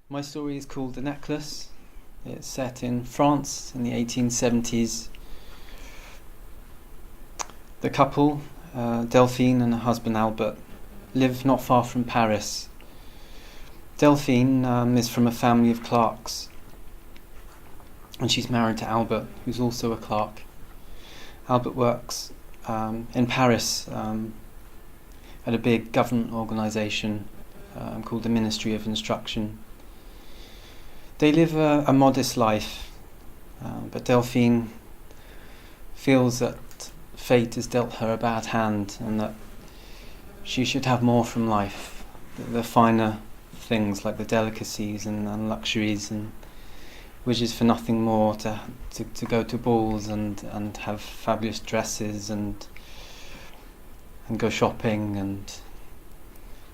My story is called The Necklace. It's set in France in the 1870s. The couple, Delphine and her husband Albert, live not far from Paris. Delphine is from a family of clerks, and she's married to Albert, who's also a clerk. Albert works in Paris at a big government organisation called the Ministry of Instruction. They live a modest life, but Delphine feels that fate has dealt her a bad hand and that she should have more from life, the finer things like the delicacies and luxuries, and wishes for nothing more to go to balls and have fabulous dresses and go shopping and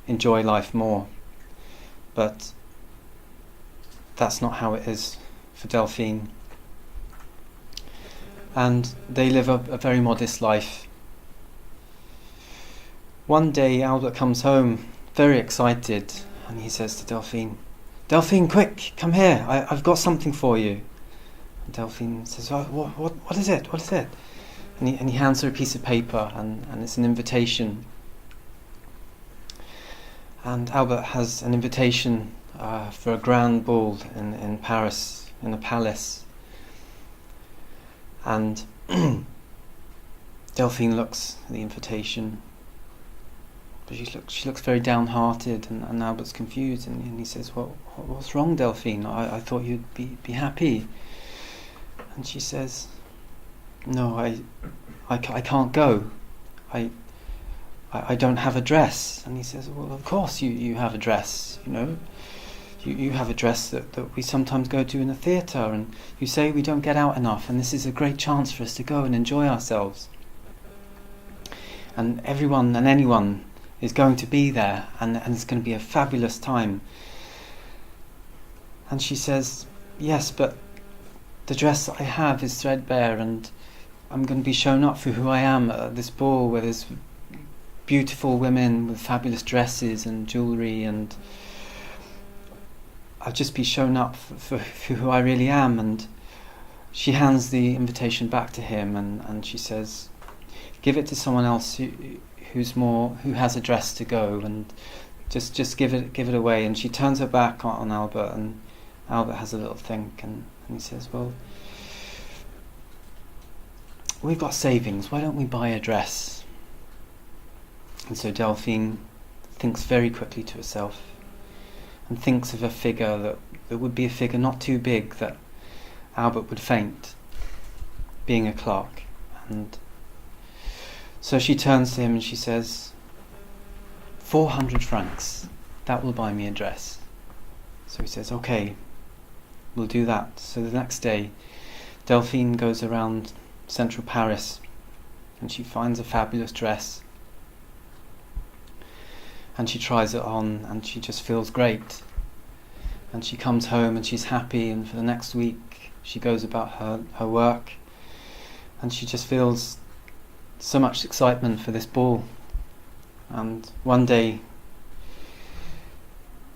enjoy life more. But that's not how it is for Delphine. And they live a very modest life. One day Albert comes home very excited and he says to Delphine, "Delphine, quick, come here, I've got something for you." And Delphine says, "Oh, what is it? What is it?" And he hands her a piece of paper and it's an invitation. And Albert has an invitation for a grand ball in Paris, in a palace. And Delphine looks at the invitation, but she looks very downhearted, and Albert's confused, and he says, what's wrong, Delphine? I thought you'd be happy." And she says, "No, I can't go. I don't have a dress." And he says, "Well, of course you have a dress, you know. You have a dress that we sometimes go to in the theatre, and you say we don't get out enough, and this is a great chance for us to go and enjoy ourselves. And everyone and anyone is going to be there, and it's going to be a fabulous time." And she says, "Yes, but the dress that I have is threadbare, and I'm going to be shown up for who I am at this ball where there's beautiful women with fabulous dresses and jewellery, and I'll just be shown up for who I really am." And she hands the invitation back to him, and she says, "Give it to someone else who has a dress to go, and just give it away." And she turns her back on Albert, and Albert has a little think, and he says, "Well, we've got savings, why don't we buy a dress?" And so Delphine thinks very quickly to herself, and thinks of a figure that would be a figure not too big that Albert would faint, being a clerk. And so she turns to him and she says, 400 francs, that will buy me a dress." So he says, "Okay, we'll do that." So the next day Delphine goes around central Paris and she finds a fabulous dress, and she tries it on, and she just feels great. And she comes home and she's happy, and for the next week she goes about her work, and she just feels so much excitement for this ball. And one day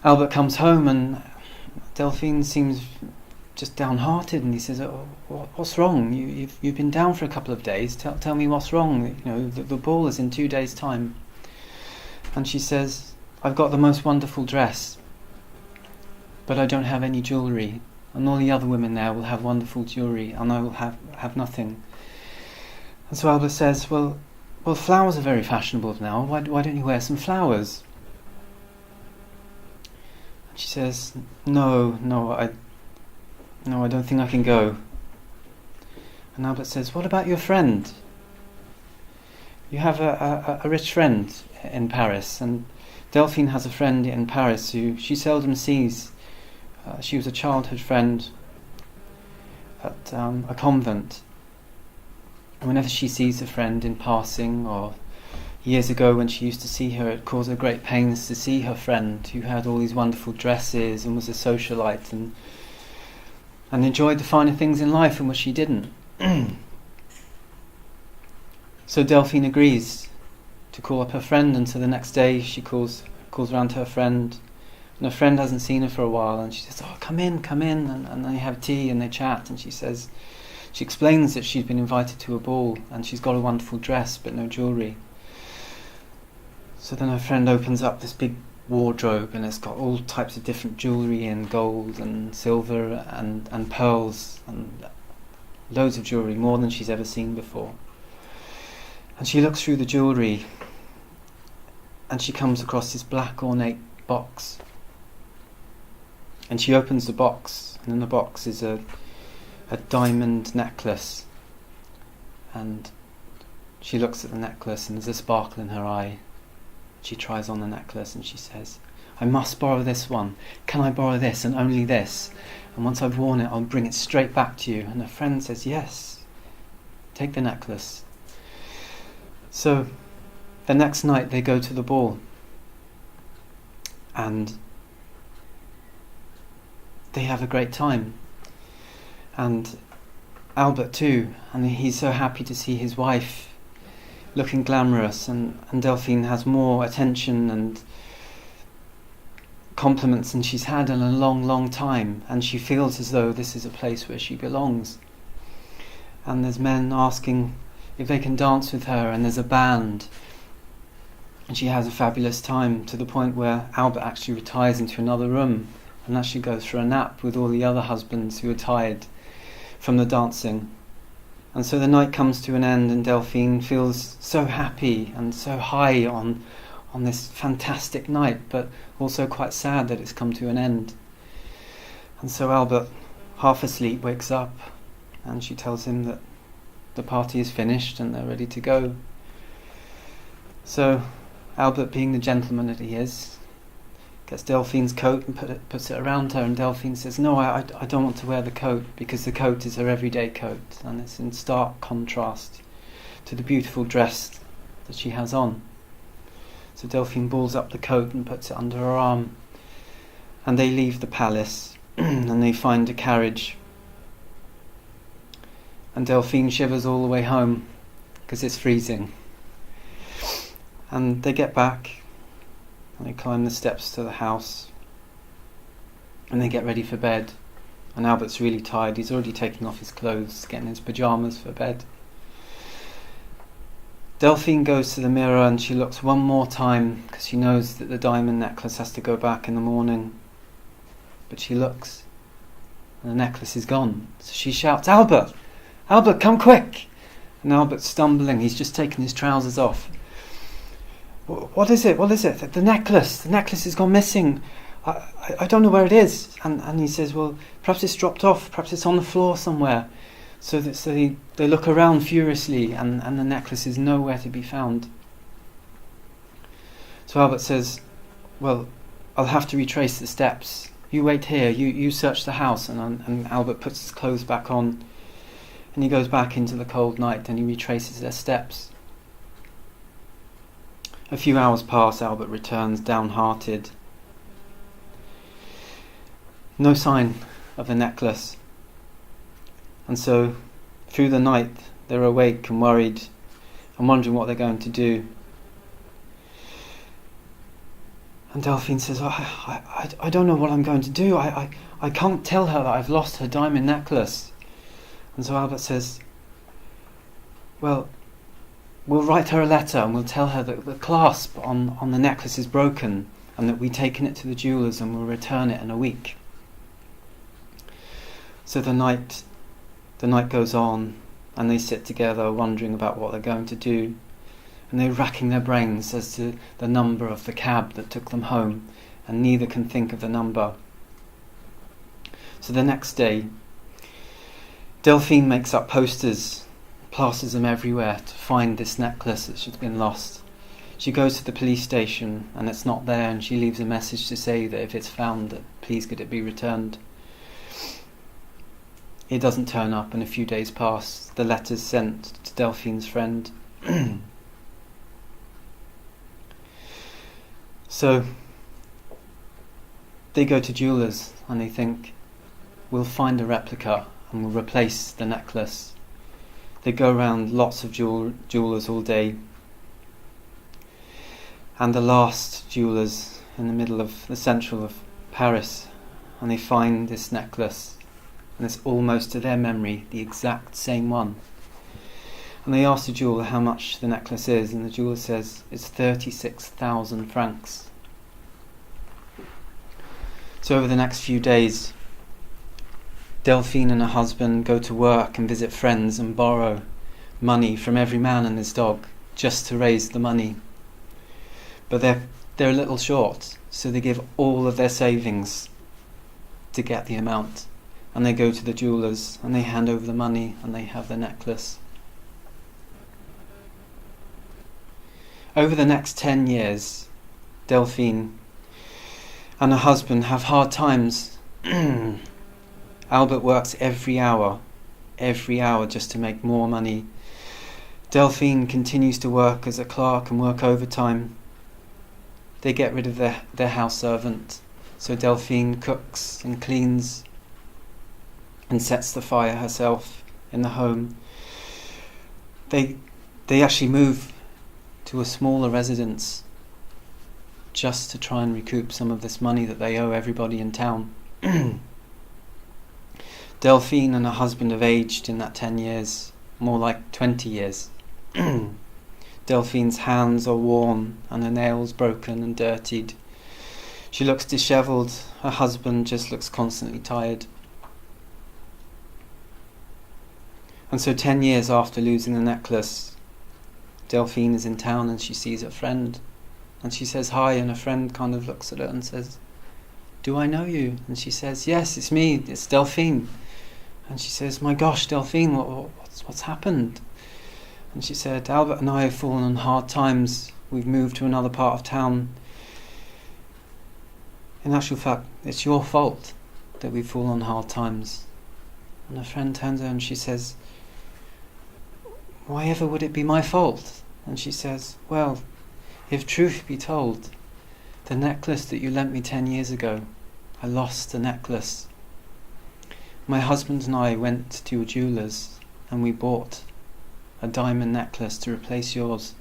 Albert comes home and Delphine seems just downhearted, and he says, "Oh, what's wrong? You've been down for a couple of days. Tell me what's wrong. You know, the ball is in 2 days' time." And she says, "I've got the most wonderful dress, but I don't have any jewellery, and all the other women there will have wonderful jewellery, and I will have nothing." And so Albert says, well, flowers are very fashionable now. Why don't you wear some flowers?" And she says, No, I don't think I can go." And Albert says, "What about your friend? You have a rich friend in Paris." And Delphine has a friend in Paris who she seldom sees. She was a childhood friend at a convent. And whenever she sees a friend in passing, or years ago when she used to see her, it caused her great pains to see her friend who had all these wonderful dresses and was a socialite and enjoyed the finer things in life, and which she didn't. So Delphine agrees to call up her friend, and so the next day she calls round to her friend And her friend hasn't seen her for a while, and she says, "Oh, come in," and they have tea and they chat, and she explains that she's been invited to a ball and she's got a wonderful dress but no jewellery. So then her friend opens up this big wardrobe, and it's got all types of different jewellery in gold and silver and pearls and loads of jewellery, more than she's ever seen before. And she looks through the jewellery and she comes across this black ornate box. And she opens the box, and in the box is a diamond necklace. And she looks at the necklace and there's a sparkle in her eye. She tries on the necklace and she says, "I must borrow this one. Can I borrow this and only this? And once I've worn it, I'll bring it straight back to you." And her friend says, "Yes, take the necklace." So the next night they go to the ball, and they have a great time. And Albert too, and he's so happy to see his wife looking glamorous, and Delphine has more attention and compliments than she's had in a long time, and she feels as though this is a place where she belongs. And there's men asking if they can dance with her, and there's a band, and she has a fabulous time, to the point where Albert actually retires into another room and actually goes for a nap with all the other husbands who are tired from the dancing. And so the night comes to an end, and Delphine feels so happy and so high on this fantastic night, but also quite sad that it's come to an end. And so Albert, half asleep, wakes up, and she tells him that the party is finished and they're ready to go. So Albert, being the gentleman that he is, gets Delphine's coat and puts it around her, and Delphine says, "No, I don't want to wear the coat, because the coat is her everyday coat, and it's in stark contrast to the beautiful dress that she has on." So Delphine balls up the coat and puts it under her arm, and they leave the palace and they find a carriage, and Delphine shivers all the way home because it's freezing. And they get back and they climb the steps to the house and they get ready for bed. And Albert's really tired. He's already taking off his clothes, getting his pyjamas for bed. Delphine goes to the mirror and she looks one more time, because she knows that the diamond necklace has to go back in the morning. But she looks and the necklace is gone. So she shouts, "Albert! Albert, come quick!" And Albert's stumbling. He's just taken his trousers off. What is it? What is it? The necklace. The necklace has gone missing. I don't know where it is. And he says, "Well, perhaps it's dropped off. Perhaps it's on the floor somewhere." So they look around furiously, and the necklace is nowhere to be found. So Albert says, "Well, I'll have to retrace the steps. You wait here. You search the house." And Albert puts his clothes back on, and he goes back into the cold night and he retraces their steps. A few hours pass. Albert returns downhearted. No sign of the necklace. And so through the night they're awake and worried and wondering what they're going to do. And Delphine says, I don't know what I'm going to do. I can't tell her that I've lost her diamond necklace." And so Albert says, "Well, we'll write her a letter and we'll tell her that the clasp on the necklace is broken, and that we've taken it to the jeweller's and we'll return it in a week." So the night goes on, and they sit together wondering about what they're going to do, and they're racking their brains as to the number of the cab that took them home, and neither can think of the number. So the next day, Delphine makes up posters, plasters them everywhere to find this necklace that's just been lost. She goes to the police station and it's not there, and she leaves a message to say that if it's found, that please could it be returned. It doesn't turn up, and a few days pass. The letter's sent to Delphine's friend. So they go to jewellers and they think, "We'll find a replica and we'll replace the necklace." They go around lots of jewellers all day, and the last jewellers in the middle of the central of Paris, and they find this necklace, and it's almost to their memory the exact same one. And they ask the jeweller how much the necklace is, and the jeweller says it's 36,000 francs. So over the next few days, Delphine and her husband go to work and visit friends and borrow money from every man and his dog just to raise the money. But they're a little short, so they give all of their savings to get the amount. And they go to the jewellers and they hand over the money and they have the necklace. Over the next 10 years, Delphine and her husband have hard times. Albert works every hour just to make more money. Delphine continues to work as a clerk and work overtime. They get rid of their house servant, so Delphine cooks and cleans and sets the fire herself in the home. They actually move to a smaller residence just to try and recoup some of this money that they owe everybody in town. Delphine and her husband have aged in that 10 years, more like 20 years. Delphine's hands are worn and her nails broken and dirtied. She looks dishevelled. Her husband just looks constantly tired. And so 10 years after losing the necklace, Delphine is in town and she sees her friend. And she says hi, and her friend kind of looks at her and says, "Do I know you?" And she says, "Yes, it's me, it's Delphine." And she says, "My gosh, Delphine, what's happened?" And she said, "Albert and I have fallen on hard times. We've moved to another part of town. In actual fact, it's your fault that we've fallen on hard times." And her friend turns to her and she says, "Why ever would it be my fault?" And she says, "Well, if truth be told, the necklace that you lent me 10 years ago, I lost the necklace. My husband and I went to a jeweller's and we bought a diamond necklace to replace yours.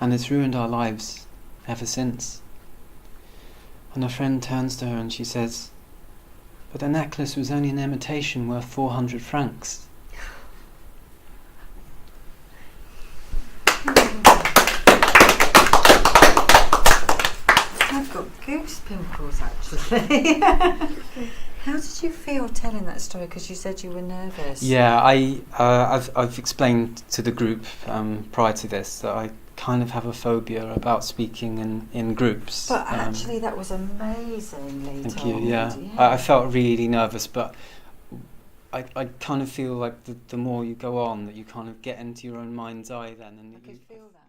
And it's ruined our lives ever since." And her friend turns to her and she says, "But the necklace was only an imitation worth 400 francs. I've got goose pimples actually. How did you feel telling that story? Because you said you were nervous. Yeah, I've explained to the group prior to this that I kind of have a phobia about speaking in groups. But actually that was amazingly Thank told. you, yeah. I felt really nervous, but I kind of feel like the more you go on, that you kind of get into your own mind's eye then. And I could feel that.